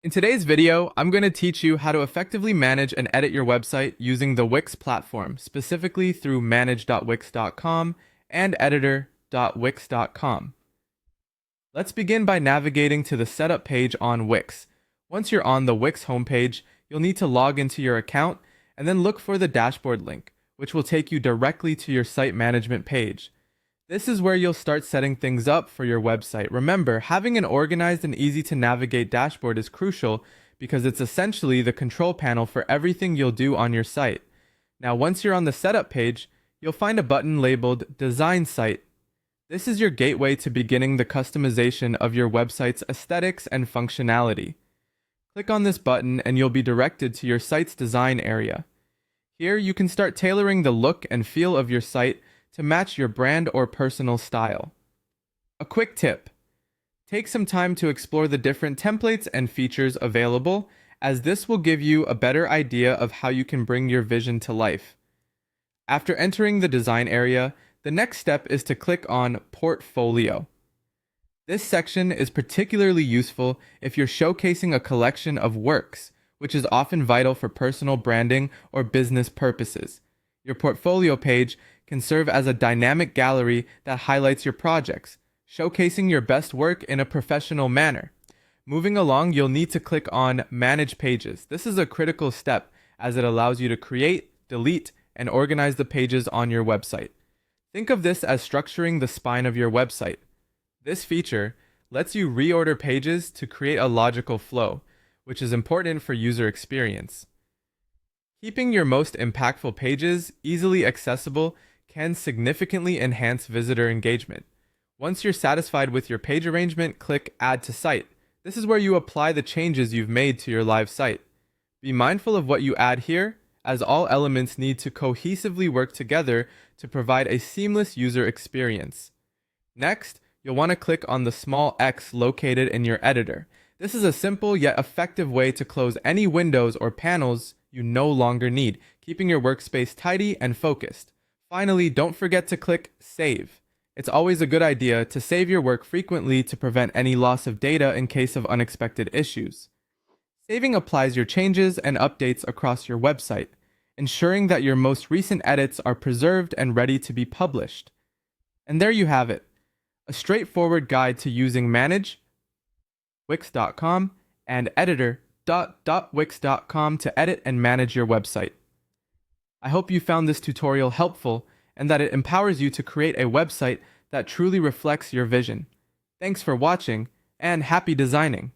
In today's video, I'm going to teach you how to effectively manage and edit your website using the Wix platform, specifically through manage.wix.com and editor.wix.com. Let's begin by navigating to the setup page on Wix. Once you're on the Wix homepage, you'll need to log into your account and then look for the dashboard link, which will take you directly to your site management page. This is where you'll start setting things up for your website. Remember, having an organized and easy to navigate dashboard is crucial because it's essentially the control panel for everything you'll do on your site. Now, once you're on the setup page, you'll find a button labeled Design Site. This is your gateway to beginning the customization of your website's aesthetics and functionality. Click on this button and you'll be directed to your site's design area. Here, you can start tailoring the look and feel of your site to match your brand or personal style. A quick tip: take some time to explore the different templates and features available, as this will give you a better idea of how you can bring your vision to life. After entering the design area, the next step is to click on Portfolio. This section is particularly useful if you're showcasing a collection of works, which is often vital for personal branding or business purposes. Your portfolio page can serve as a dynamic gallery that highlights your projects, showcasing your best work in a professional manner. Moving along, you'll need to click on Manage Pages. This is a critical step as it allows you to create, delete, and organize the pages on your website. Think of this as structuring the spine of your website. This feature lets you reorder pages to create a logical flow, which is important for user experience. Keeping your most impactful pages easily accessible can significantly enhance visitor engagement. Once you're satisfied with your page arrangement, click Add to Site. This is where you apply the changes you've made to your live site. Be mindful of what you add here, as all elements need to cohesively work together to provide a seamless user experience. Next, you'll want to click on the small X located in your editor. This is a simple yet effective way to close any windows or panels you no longer need, keeping your workspace tidy and focused. Finally, don't forget to click Save. It's always a good idea to save your work frequently to prevent any loss of data in case of unexpected issues. Saving applies your changes and updates across your website, ensuring that your most recent edits are preserved and ready to be published. And there you have it, a straightforward guide to using Manage, Wix.com, and Editor.wix.com to edit and manage your website. I hope you found this tutorial helpful and that it empowers you to create a website that truly reflects your vision. Thanks for watching, and happy designing!